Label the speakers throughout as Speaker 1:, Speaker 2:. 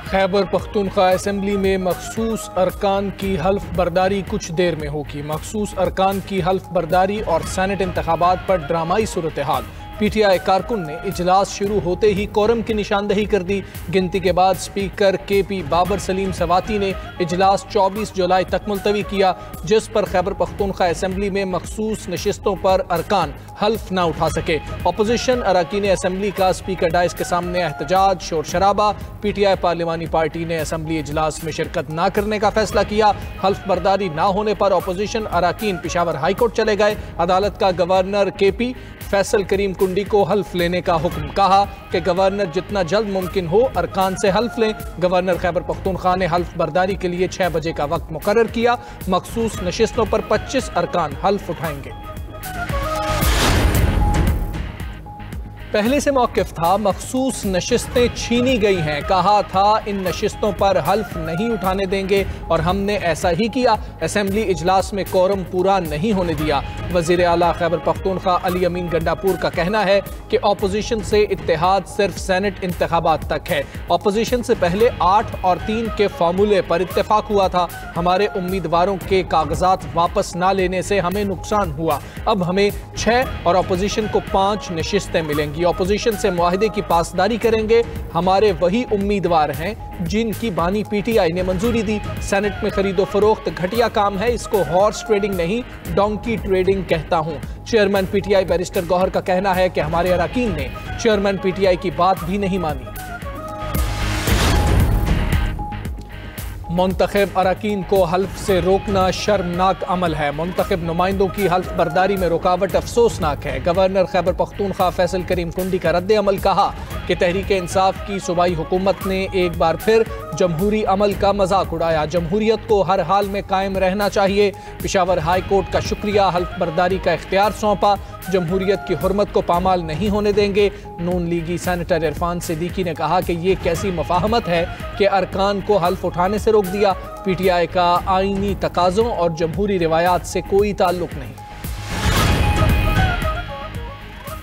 Speaker 1: Khyber Pakhtunkhwa assembly में मखसूस अरकान की हल्फ बर्दारी कुछ देर में होगी। मखसूस अरकान की हल्फ बर्दारी और सेनेट इंतखाबात पर ड्रामाई सूरत हाल। पीटीआई कारकुन ने इजलास शुरू होते ही कोरम की निशानदही कर दी। गिनती के बाद स्पीकर केपी बाबर सलीम सवाती ने इजलास 24 जुलाई तक मुलतवी किया, जिस पर खैबर पख्तूनख्वा असम्बली में मखसूस नशिस्तों पर अरकान हल्फ न उठा सके। अपोजिशन अरकान असम्बली का स्पीकर डाइस के सामने एहतजाज, शोर शराबा। पीटीआई पार्लिमानी पार्टी ने असम्बली इजलास में शिरकत न करने का फैसला किया। हल्फ बर्दारी न होने पर अपोजिशन अरकान पेशावर हाईकोर्ट चले गए। अदालत का गवर्नर केपी फैसल करीम कुंडी को हल्फ लेने का हुक्म। कहा कि गवर्नर जितना जल्द मुमकिन हो अरकान से हल्फ लें। गवर्नर खैबर पख्तूनख्वा ने हल्फ बर्दारी के लिए 6 बजे का वक्त मुकर्रर किया। मखसूस नशिस्तों पर 25 अरकान हल्फ उठाएंगे। पहले से मौक़िफ़ था, मखसूस नशिस्तें छीनी गई हैं। कहा था इन नशिस्तों पर हल्फ नहीं उठाने देंगे और हमने ऐसा ही किया। असम्बली इजलास में कोरम पूरा नहीं होने दिया। वज़ीर आला खैबर पख्तूनख्वा अली अमीन गंडापुर का कहना है कि अपोजिशन से इत्तेहाद सिर्फ सेनेट इंतखाबात तक है। अपोजिशन से पहले 8 और 3 के फार्मूले पर इत्तेफाक हुआ था। हमारे उम्मीदवारों के कागजात वापस ना लेने से हमें नुकसान हुआ। अब हमें 6 और अपोजिशन को 5 नशिस्तें मिलेंगी। अपोजिशन से मुआहिदे की पासदारी करेंगे। हमारे वही उम्मीदवार हैं जिनकी बानी पीटीआई ने मंजूरी दी। सेनेट में खरीदो फरोख्त घटिया काम है, इसको हॉर्स ट्रेडिंग नहीं डोंकी ट्रेडिंग कहता हूं। चेयरमैन पीटीआई बैरिस्टर गौहर का कहना है कि हमारे अरकान ने चेयरमैन पीटीआई की बात भी नहीं मानी। मुंतखब अरकान को हल्फ से रोकना शर्मनाक अमल है। मुंतखब नुमाइंदों की हल्फ बर्दारी में रुकावट अफसोसनाक है। गवर्नर खैबर पख्तूनख्वा फैसल करीम कुंडी का रद्द अमल। कहा कि तहरीक इंसाफ की सूबाई हुकूमत ने एक बार फिर जमहूरी अमल का मजाक उड़ाया। जमहूरियत को हर हाल में कायम रहना चाहिए। पेशावर हाई कोर्ट का शुक्रिया, हल्फ बर्दारी का इख्तियार सौंपा। जमहूरियत की हुर्मत को पामाल नहीं होने देंगे। नून लीगी सेनेटर इरफान सिद्दीकी ने कहा कि ये कैसी मुफाहमत है कि अरकान को हल्फ उठाने से रोक दिया। पीटीआई का आईनी तकाज़ों और जमहूरी रिवायात से कोई ताल्लुक नहीं।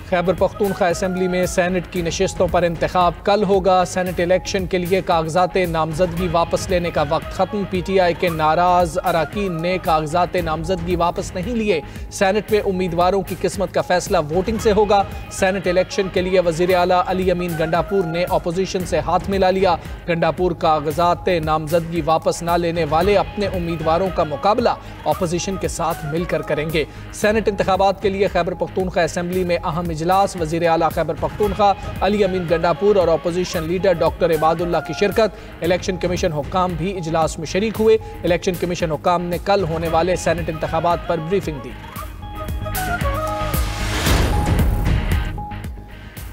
Speaker 1: खैबर पख्तूनख्वा असम्बली में सेनेट की नशिस्तों पर इंतखाब कल होगा। सेनेट इलेक्शन के लिए कागजात नामजदगी वापस लेने का वक्त खत्म। पीटीआई के नाराज अरकान ने कागजात नामजदगी वापस नहीं लिए। सेनेट में उम्मीदवारों की किस्मत का फैसला वोटिंग से होगा। सेनेट इलेक्शन के लिए वज़ीर आला अली अमीन गंडापुर ने अपोजिशन से हाथ मिला लिया। गंडापुर कागजात नामजदगी वापस न लेने वाले अपने उम्मीदवारों का मुकाबला अपोजिशन के साथ मिलकर करेंगे। सेनेट इंतखाबात के लिए खैबर पख्तूनख्वा असम्बली में अहम इजलास। वज़ीर आला खैबर पख्तूनख्वा अली अमीन गंडापुर और अपोजिशन लीडर डॉक्टर इबादुल्लाह की शिरकत। इलेक्शन कमीशन हुक्काम भी इजलास में शरीक हुए। इलेक्शन कमीशन हुक्काम ने कल होने वाले सेनेट इंतखाबात पर ब्रीफिंग दी।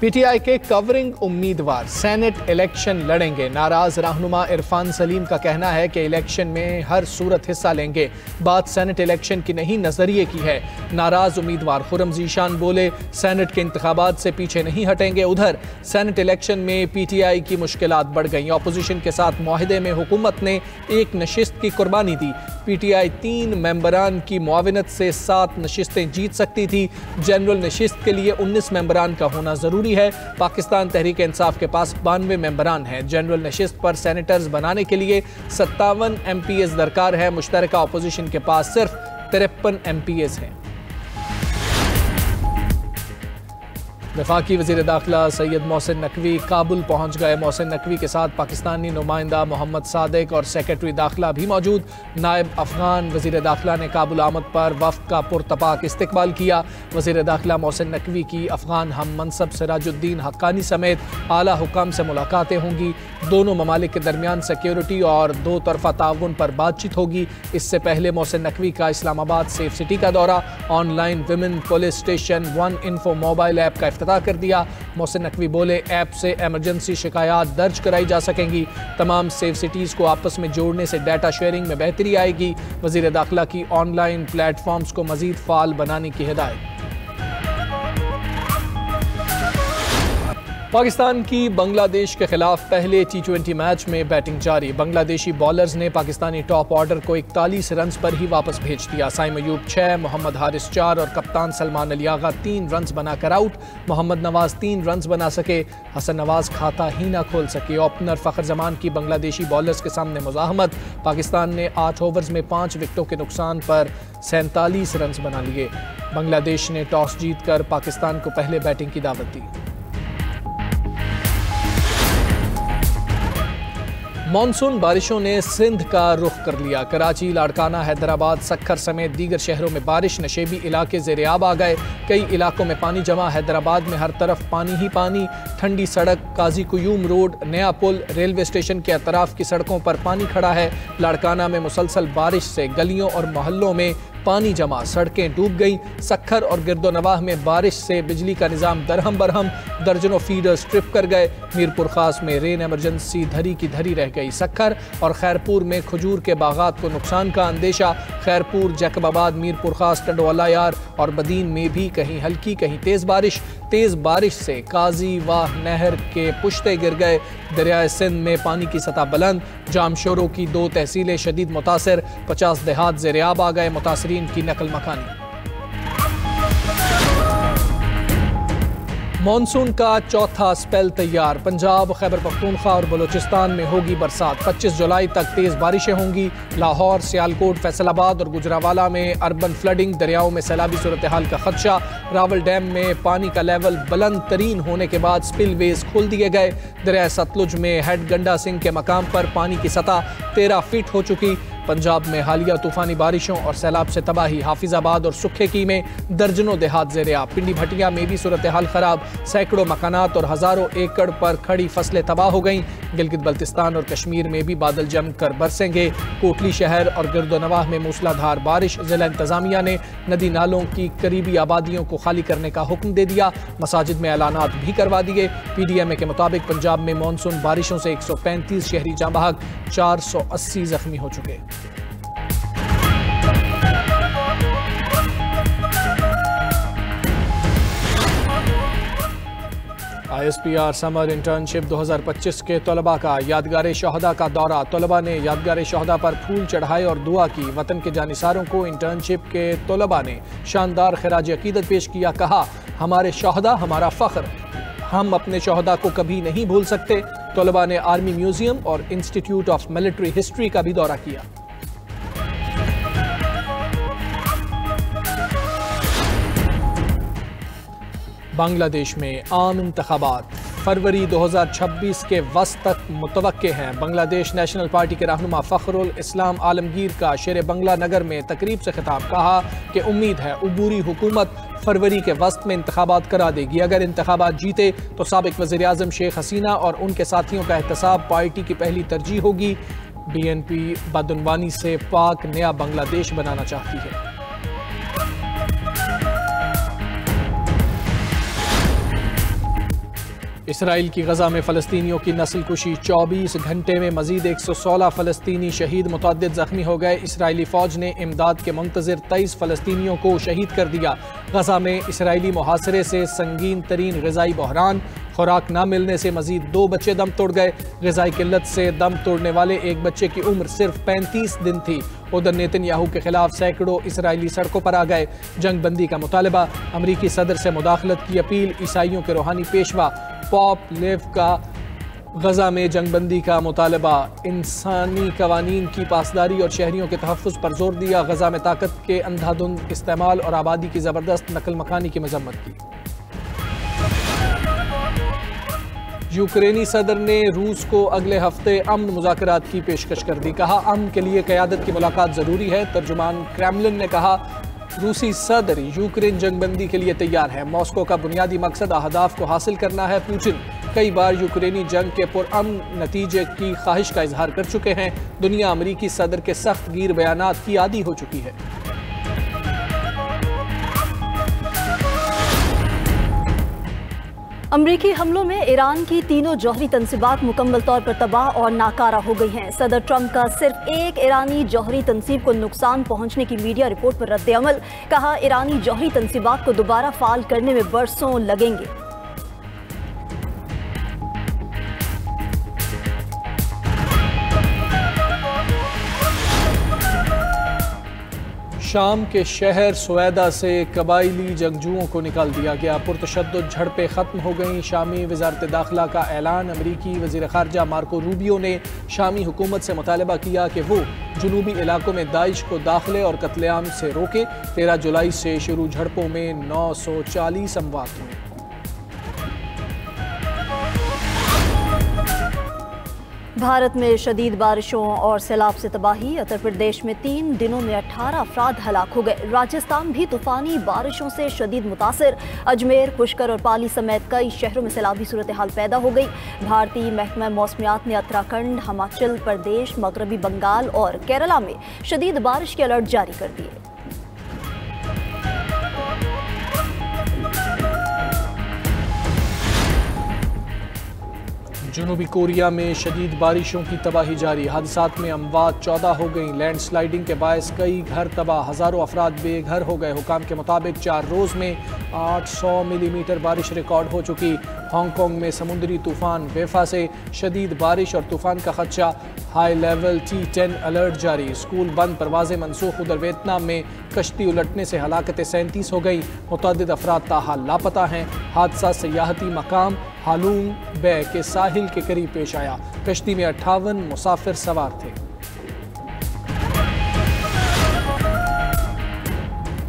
Speaker 1: पीटीआई के कवरिंग उम्मीदवार सेनेट इलेक्शन लड़ेंगे। नाराज रहनुमा इरफान सलीम का कहना है कि इलेक्शन में हर सूरत हिस्सा लेंगे। बात सेनेट इलेक्शन की नहीं, नजरिए की है। नाराज उम्मीदवार खुर्रम ज़ीशान बोले, सेनेट के इंतखाबात से पीछे नहीं हटेंगे। उधर सेनेट इलेक्शन में पीटीआई की मुश्किलात बढ़ गई। अपोजिशन के साथ मुआहिदे में हुकूमत ने एक नशिस्त की कुर्बानी दी। पीटीआई 3 मेंबरान की मुआविनत से 7 नशिस्तें जीत सकती थी। जनरल नशिस्त के लिए 19 मेंबरान का होना जरूरी है। पाकिस्तान तहरीक इंसाफ के पास 92 मेंबरान हैं। जनरल नशिस्त पर सेनेटर्स बनाने के लिए 57 MPs दरकार है। मुश्तरका अपोजिशन के पास सिर्फ 53 MPs हैं। वफाकी वज़ीर दाखिला सैयद मोहसिन नकवी काबुल पहुँच गए। मोहसिन नकवी के साथ पाकिस्तानी नुमाइंदा मोहम्मद सादिक और सेक्रेटरी दाखिला भी मौजूद। नायब अफगान वज़ीर दाखिला ने काबुल आमद पर वफ़द का पुरतपाक इस्तकबाल किया। वज़ीर दाखिला मोहसिन नकवी की अफगान हम मनसब सिराजुद्दीन हक्कानी समेत आला हुकाम से मुलाकातें होंगी। दोनों ममालिक के दरमियान सिक्योरिटी और 2 तरफ़ा ताउन पर बातचीत होगी। इससे पहले मोहसिन नकवी का इस्लामाबाद सेफ सिटी का दौरा। Online women police station 1 info mobile app का कर दिया। मोहसिन नकवी बोले, ऐप से एमरजेंसी शिकायत दर्ज कराई जा सकेंगी। तमाम सेफ सिटीज़ को आपस में जोड़ने से डाटा शेयरिंग में बेहतरी आएगी। वज़ीर दाखिला की ऑनलाइन प्लेटफॉर्म्स को मज़ीद फ़ाल बनाने की हिदायत। पाकिस्तान की बांग्लादेश के खिलाफ पहले T20 मैच में बैटिंग जारी। बांग्लादेशी बॉलर्स ने पाकिस्तानी टॉप ऑर्डर को 41 रन पर ही वापस भेज दिया। साइम अयूब 6, मोहम्मद हारिस 4 और कप्तान सलमान अली आगा 3 रन बनाकर आउट। मोहम्मद नवाज 3 रन बना सके, हसन नवाज खाता ही ना खोल सके। ओपनर फखर जमान की बांग्लादेशी बॉलर्स के सामने मुजाहमत। पाकिस्तान ने 8 ओवर्स में 5 विकेटों के नुकसान पर 47 रन बना लिए। बांग्लादेश ने टॉस जीतकर पाकिस्तान को पहले बैटिंग की दावत दी। मॉनसून बारिशों ने सिंध का रुख कर लिया। कराची, लाड़काना, हैदराबाद, सक्खर समेत दीगर शहरों में बारिश। नशेबी इलाके ज़ेर-ए-आब आ गए। कई इलाकों में पानी जमा। हैदराबाद में हर तरफ पानी ही पानी। ठंडी सड़क, काजी कुयूम रोड, नया पुल, रेलवे स्टेशन के अतराफ की सड़कों पर पानी खड़ा है। लाड़काना में मुसलसल बारिश से गलियों और मोहल्लों में पानी जमा, सड़कें डूब गई। सक्खर और गिरदोनवाह में बारिश से बिजली का निज़ाम दरहम बरहम। दर्जनों फीडर्स ट्रिप कर गए। मीरपुर खास में रेन एमरजेंसी धरी की धरी रह गई। सक्खर और खैरपुर में खजूर के बागात को नुकसान का अंदेशा। खैरपुर, जैकबाबाद, मीरपुर खास, टंडवालायार और बदीन में भी कहीं हल्की कहीं तेज़ बारिश। तेज़ बारिश से काजी वाह नहर के पुश्ते गिर गए। दरियाए सिंध में पानी की सतह बुलंद। जामशोरों की 2 तहसीलें शदीद मुतासिर। 50 देहात ज़ेर-ए-आब आ गए। मुतासिरीन की नकल मकानी। मॉनसून का चौथा स्पेल तैयार। पंजाब, खैबर पख्तूनख्वा और बलूचिस्तान में होगी बरसात। 25 जुलाई तक तेज़ बारिशें होंगी। लाहौर, सियालकोट, फैसलाबाद और गुजरावाला में अर्बन फ्लडिंग। दरियाओं में सैलाबी सूरत हाल का खदशा। रावल डैम में पानी का लेवल बुलंद तरीन होने के बाद स्पिलवेज खोल दिए गए। दरिया सतलुज में हेड गंडा सिंह के मकाम पर पानी की सतह 13 फीट हो चुकी। पंजाब में हालिया तूफानी बारिशों और सैलाब से तबाही। हाफिजाबाद और सुखेकी में दर्जनों देहात ज़ेर-ए-आब। पिंडी भटिया में भी सूरत हाल खराब। सैकड़ों मकानात और हज़ारों एकड़ पर खड़ी फसलें तबाह हो गईं। गिलगित बल्तिस्तान और कश्मीर में भी बादल जमकर बरसेंगे। कोटली शहर और गिरदोनवाह में मूसलाधार बारिश। जिला इंतजामिया ने नदी नालों की करीबी आबादियों को खाली करने का हुक्म दे दिया। मसाजिद में ऐलानात भी करवा दिए। PDMA के मुताबिक पंजाब में मानसून बारिशों से 135 शहरी जाँ बहक, 480 जख्मी हो चुके। ISPR समर इंटर्नशिप 2025 के तलबा का यादगार शहदा का दौरा। तलबा ने यादगार शहदा पर फूल चढ़ाए और दुआ की। वतन के जानिसारों को इंटर्नशिप के तलबा ने शानदार खिराज अकीदत पेश किया। कहा, हमारे शहदा हमारा फ़ख्र, हम अपने शहदा को कभी नहीं भूल सकते। तलबा ने आर्मी म्यूजियम और इंस्टीट्यूट ऑफ मिलिट्री हिस्ट्री का भी दौरा किया। बांग्लादेश में आम इंतखाबात फरवरी 2026 के वस्त तक मुतवक्के हैं। बांग्लादेश नेशनल पार्टी के रहनुमा फ़खरुल इस्लाम आलमगीर का शेर बंगला नगर में तकरीब से खिताब। कहा कि उम्मीद है अबूरी हुकूमत फरवरी के वस्त में इंतखाबात करा देगी। अगर इंतखाबात जीते तो साबिक वज़ीर आज़म शेख हसीना और उनके साथियों का एहतसाब पार्टी की पहली तरजीह होगी। BNP बदउनवानी से पाक नया बांग्लादेश बनाना चाहती है। इसराइल की गजा में फ़लस्तीनियों की नस्लकुशी। 24 घंटे में मजीद 116 फ़लस्तीनी शहीद, मुतअद्दिद ज़ख्मी हो गए। इसराइली फ़ौज ने इमदाद के मुंतज़िर 23 फ़लस्तीनियों को शहीद कर दिया। गजा में इसराइली मुहासरे से संगीन तरीन ग़िज़ाई बहरान। खुराक न मिलने से मजीद 2 बच्चे दम तोड़ गए। ग़िज़ाई किल्लत से दम तोड़ने वाले एक बच्चे की उम्र सिर्फ 35 दिन थी। उधर नेतन्याहू के खिलाफ सैकड़ों इसराइली सड़कों पर आ गए। जंग बंदी का मुतालबा। अमरीकी सदर से मुदाखलत की अपील। ईसाइयों के रूहानी पेशवा पॉप लेव का गजा में जंगबंदी का मुतालबा। इंसानी कवानीन की पासदारी और शहरियों के तहफ़्फ़ुज़ पर जोर दिया। गजा में ताकत के अंधाधुंध इस्तेमाल और आबादी की ज़बरदस्त नकल मकानी की मजम्मत की। यूक्रेनी सदर ने रूस को अगले हफ्ते अमन मुज़ाकरात की पेशकश कर दी। कहा, अमन के लिए क़यादत की मुलाकात ज़रूरी है। तर्जुमान क्रेमलिन ने कहा, रूसी सदर यूक्रेन जंगबंदी के लिए तैयार है। मॉस्को का बुनियादी मकसद अहदाफ को हासिल करना है। पुतिन कई बार यूक्रेनी जंग के पुरअमन नतीजे की ख्वाहिश का इजहार कर चुके हैं। दुनिया अमरीकी सदर के सख्त गिर बयानात की आदी हो चुकी है।
Speaker 2: अमरीकी हमलों में ईरान की तीनों जौहरी तनसीबात मुकम्मल तौर पर तबाह और नाकारा हो गई हैं। सदर ट्रंप का सिर्फ एक ईरानी जौहरी तनसीब को नुकसान पहुंचने की मीडिया रिपोर्ट पर रद्द-ए-अमल। कहा, ईरानी जौहरी तनसीबात को दोबारा फाल करने में बरसों लगेंगे।
Speaker 1: शाम के शहर सुवैदा से कबाइली जंगजुओं को निकाल दिया गया। पुरतशद्दुद झड़पें खत्म हो गईं। शामी वजारत दाखिला का ऐलान। अमरीकी वज़ीर ख़ारजा मार्को रूबियो ने शामी हुकूमत से मुतालबा किया कि वो जुनूबी इलाकों में दाइश को दाखिले और कत्लेआम से रोके। 13 जुलाई से शुरू झड़पों में 940 अमवात हुए।
Speaker 2: भारत में शदीद बारिशों और सैलाब से तबाही। उत्तर प्रदेश में 3 दिनों में 18 अफराद हलाक हो गए। राजस्थान भी तूफानी बारिशों से शदीद मुतासिर। अजमेर, पुष्कर और पाली समेत कई शहरों में सैलाबी सूरत हाल पैदा हो गई। भारतीय महकमा मौसमियात ने उत्तराखंड, हिमाचल प्रदेश, मगरबी बंगाल और केरला में शदीद बारिश के अलर्ट जारी कर दिए।
Speaker 1: जनूबी कोरिया में शदीद बारिशों की तबाही जारी। हादसात में अमवात 14 हो गई। लैंडस्लाइडिंग के बायस कई घर तबाह, हज़ारों अफराद बेघर हो गए। हुकाम के मुताबिक 4 रोज़ में 800 मिलीमीटर बारिश रिकॉर्ड हो चुकी। हांगकांग में समुद्री तूफान बेफा से शदीद बारिश और तूफान का खदशा। हाई लेवल T10 अलर्ट जारी। स्कूल बंद, परवाज़ें मनसूख। उधर वियतनाम में कश्ती उलटने से हलाकतें 37 हो गई। मुतअद्दिद अफराद ताहाल लापता हैं। हादसा सयाहती मकाम हालूंग बे के साहिल के करीब पेश आया। कश्ती में 58 मुसाफिर सवार थे।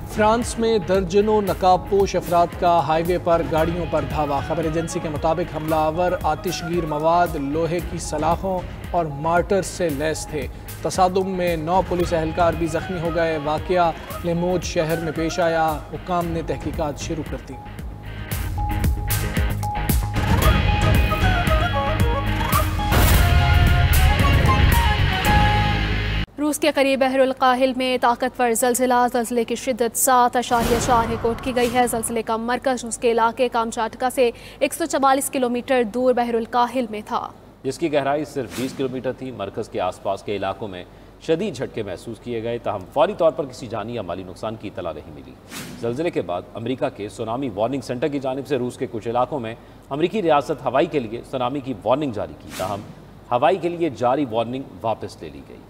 Speaker 1: फ्रांस में दर्जनों नकाबपोश अफराद का हाईवे पर गाड़ियों पर धावा। खबर एजेंसी के मुताबिक हमलावर आतिशगीर मवाद, लोहे की सलाखों और मार्टर से लैस थे। तसादुम में 9 पुलिस एहलकार भी जख्मी हो गए। वाकया लेमोज शहर में पेश आया। हुकाम ने तहकीकात शुरू कर दी।
Speaker 3: रूस के करीब बहरुल काहिल में ताकतवर ज़लज़ले की शिद्दत 7.4 रिकॉर्ड की गई है। ज़लज़ले का मरकज़ उसके इलाके कामचाटका से 144 किलोमीटर दूर बहरुल काहिल में था,
Speaker 4: जिसकी गहराई सिर्फ 20 किलोमीटर थी। मरकज़ के आसपास के इलाकों में शदीद झटके महसूस किए गए, ताहम फौरी तौर पर किसी जानी या माली नुकसान की इतला नहीं मिली। ज़लज़ले के बाद अमेरिका के सुनामी वार्निंग सेंटर की जानिब से रूस के कुछ इलाकों में अमेरिकी रियासत हवाई के लिए सुनामी की वार्निंग जारी की, ताहम हवाई के लिए जारी वार्निंग वापस ले ली गई।